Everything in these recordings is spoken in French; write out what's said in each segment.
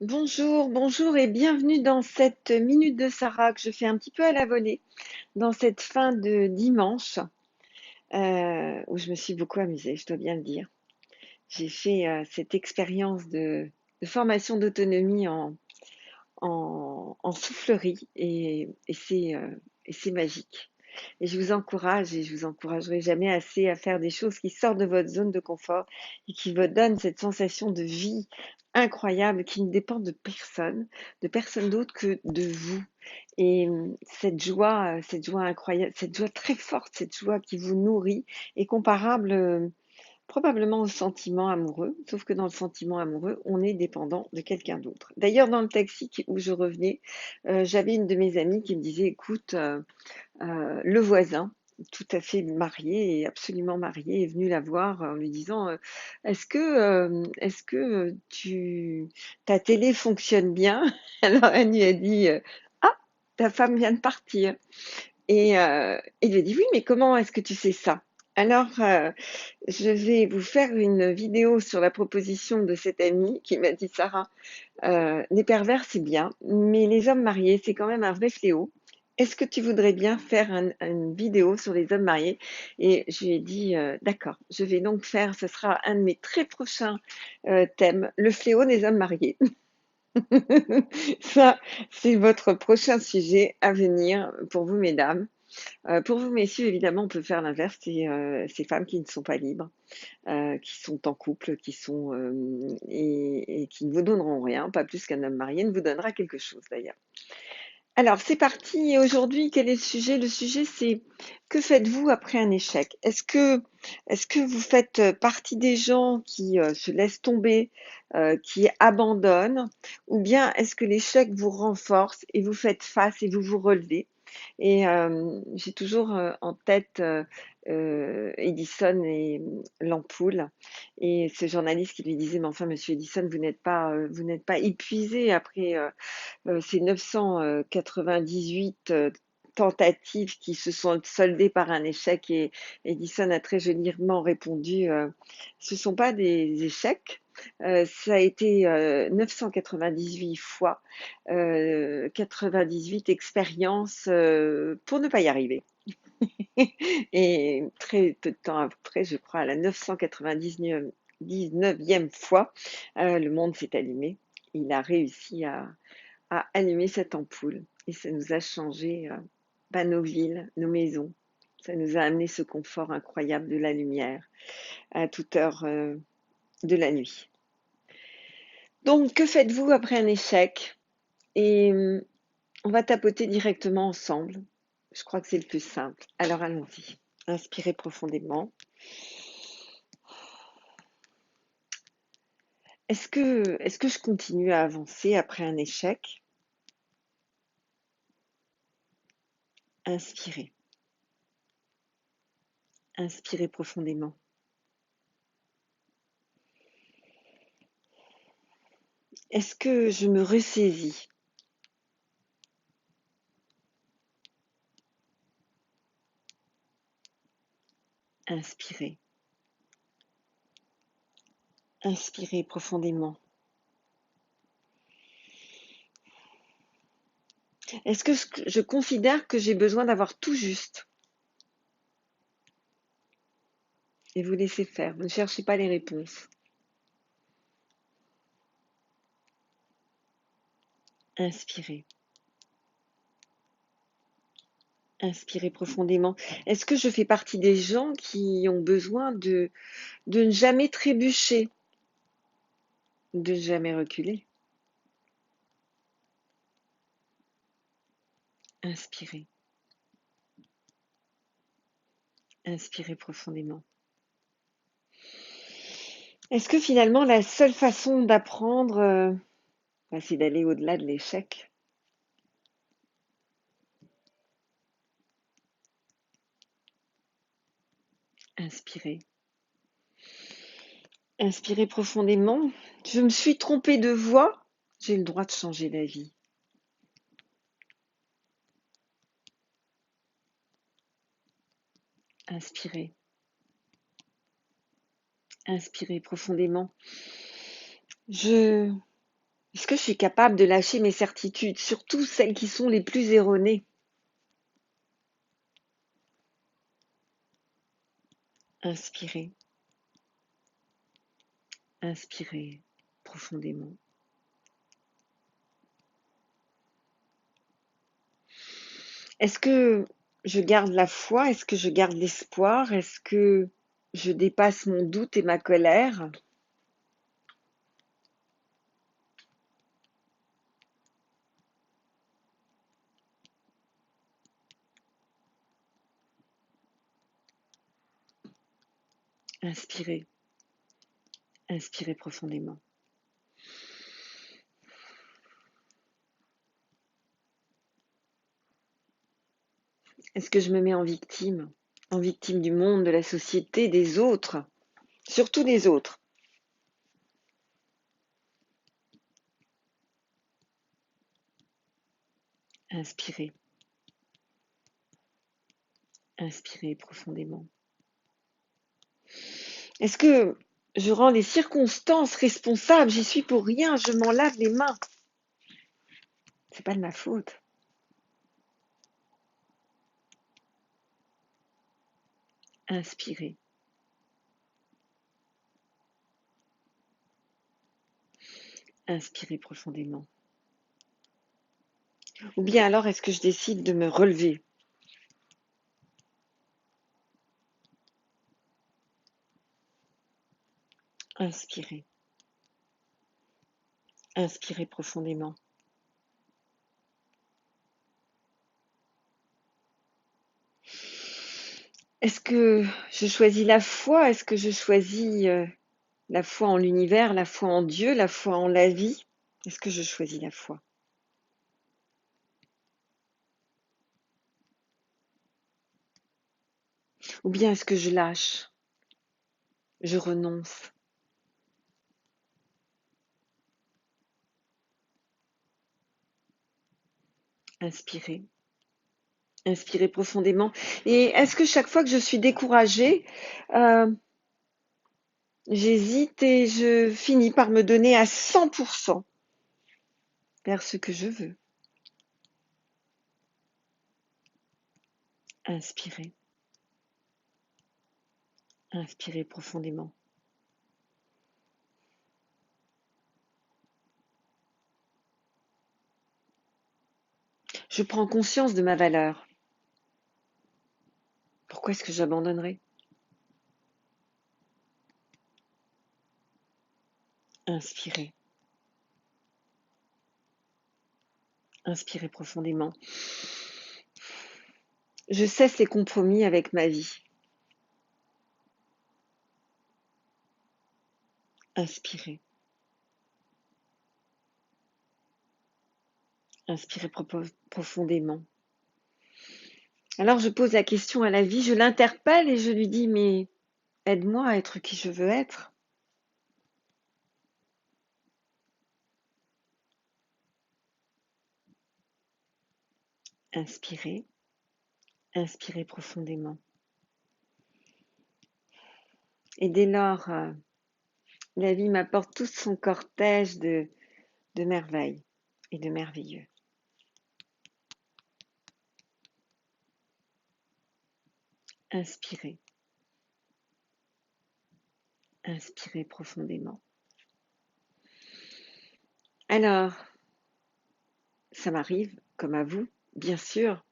Bonjour, bonjour et bienvenue dans cette minute de Sarah que je fais un petit peu à la volée dans cette fin de dimanche où je me suis beaucoup amusée, je dois bien le dire. J'ai fait cette expérience de formation d'autonomie en soufflerie et c'est magique. Et je vous encourage et je vous encouragerai jamais assez à faire des choses qui sortent de votre zone de confort et qui vous donnent cette sensation de vie incroyable qui ne dépend de personne d'autre que de vous. Et cette joie incroyable, cette joie très forte, cette joie qui vous nourrit est comparable probablement au sentiment amoureux, sauf que dans le sentiment amoureux, on est dépendant de quelqu'un d'autre. D'ailleurs, dans le taxi où je revenais, j'avais une de mes amies qui me disait, écoute, le voisin, tout à fait marié et absolument marié, est venu la voir en lui disant, est-ce que ta télé fonctionne bien? Alors elle lui a dit, ah, ta femme vient de partir. Et il lui a dit, oui, mais comment est-ce que tu sais ça? Alors, je vais vous faire une vidéo sur la proposition de cette amie qui m'a dit, Sarah, les pervers, c'est bien, mais les hommes mariés, c'est quand même un vrai fléau. Est-ce que tu voudrais bien faire une vidéo sur les hommes mariés? Et je lui ai dit, d'accord, je vais donc faire, ce sera un de mes très prochains thèmes, le fléau des hommes mariés. Ça, c'est votre prochain sujet à venir pour vous, mesdames. Pour vous, messieurs, évidemment, on peut faire l'inverse, c'est ces femmes qui ne sont pas libres, qui sont en couple, et qui ne vous donneront rien, pas plus qu'un homme marié ne vous donnera quelque chose d'ailleurs. Alors, c'est parti. Et aujourd'hui, quel est le sujet? Le sujet, c'est que faites-vous après un échec? Est-ce que vous faites partie des gens qui se laissent tomber, qui abandonnent, ou bien est-ce que l'échec vous renforce et vous faites face et vous vous relevez? Et j'ai toujours en tête Edison et l'ampoule, et ce journaliste qui lui disait, mais enfin, Monsieur Edison, vous n'êtes pas épuisé après ces 998 tentatives qui se sont soldées par un échec. Et Edison a très joliment répondu, ce ne sont pas des échecs, ça a été 998 fois, 98 expériences pour ne pas y arriver. Et très peu de temps après, je crois, à la 999e fois, le monde s'est allumé. Il a réussi à allumer cette ampoule. Et ça nous a changé nos villes, nos maisons. Ça nous a amené ce confort incroyable de la lumière à toute heure de la nuit. Donc, que faites-vous après un échec? Et on va tapoter directement ensemble. Je crois que c'est le plus simple. Alors, allons-y. Inspirez profondément. Est-ce que je continue à avancer après un échec? Inspirez. Inspirez profondément. Est-ce que je me ressaisis? Inspirez. Inspirez profondément. Est-ce que je considère que j'ai besoin d'avoir tout juste? Et vous laissez faire. Vous ne cherchez pas les réponses. Inspirez. Inspirez profondément. Est-ce que je fais partie des gens qui ont besoin de ne jamais trébucher, de ne jamais reculer? Inspirez. Inspirez profondément. Est-ce que finalement la seule façon d'apprendre, c'est d'aller au-delà de l'échec? Inspirez. Inspirez profondément. Je me suis trompée de voie. J'ai le droit de changer d'avis. Inspirez. Inspirez profondément. Je Est-ce que je suis capable de lâcher mes certitudes, surtout celles qui sont les plus erronées? Inspirez, inspirez profondément. Est-ce que je garde la foi? Est-ce que je garde l'espoir? Est-ce que je dépasse mon doute et ma colère? Inspirez, inspirez profondément. Est-ce que je me mets en victime? En victime du monde, de la société, des autres, surtout des autres. Inspirez, inspirez profondément. Est-ce que je rends les circonstances responsables? J'y suis pour rien, je m'en lave les mains. C'est pas de ma faute. Inspirez. Inspirez profondément. Ou bien alors est-ce que je décide de me relever? Inspirez. Inspirez profondément. Est-ce que je choisis la foi? Est-ce que je choisis la foi en l'univers, la foi en Dieu, la foi en la vie? Est-ce que je choisis la foi? Ou bien est-ce que je lâche? Je renonce? Inspirez. Inspirez profondément. Et est-ce que chaque fois que je suis découragée, euh, j'hésite et je finis par me donner à 100% vers ce que je veux? Inspirez. Inspirez profondément. Je prends conscience de ma valeur. Pourquoi est-ce que j'abandonnerais? Inspirez. Inspirez profondément. Je cesse les compromis avec ma vie. Inspirez. Inspirez profondément. Alors je pose la question à la vie, je l'interpelle et je lui dis, mais aide-moi à être qui je veux être. Inspirez. Inspirez profondément. Et dès lors, la vie m'apporte tout son cortège de merveilles et de merveilleux. Inspirez. Inspirez profondément. Alors, ça m'arrive, comme à vous, bien sûr.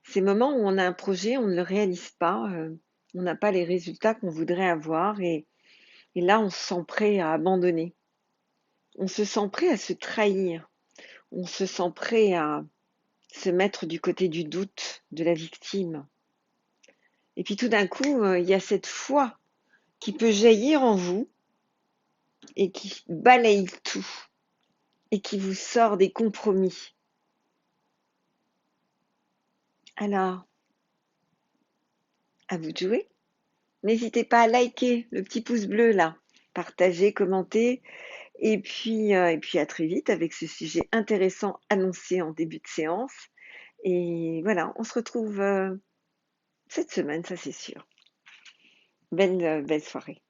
Ces moments où on a un projet, on ne le réalise pas, on n'a pas les résultats qu'on voudrait avoir et là, on se sent prêt à abandonner. On se sent prêt à se trahir. On se sent prêt à se mettre du côté du doute, de la victime. Et puis tout d'un coup, il y a cette foi qui peut jaillir en vous et qui balaye tout et qui vous sort des compromis. Alors, à vous de jouer. N'hésitez pas à liker le petit pouce bleu là, partager, commenter et puis à très vite avec ce sujet intéressant annoncé en début de séance. Et voilà, on se retrouve cette semaine, ça c'est sûr. Belle soirée.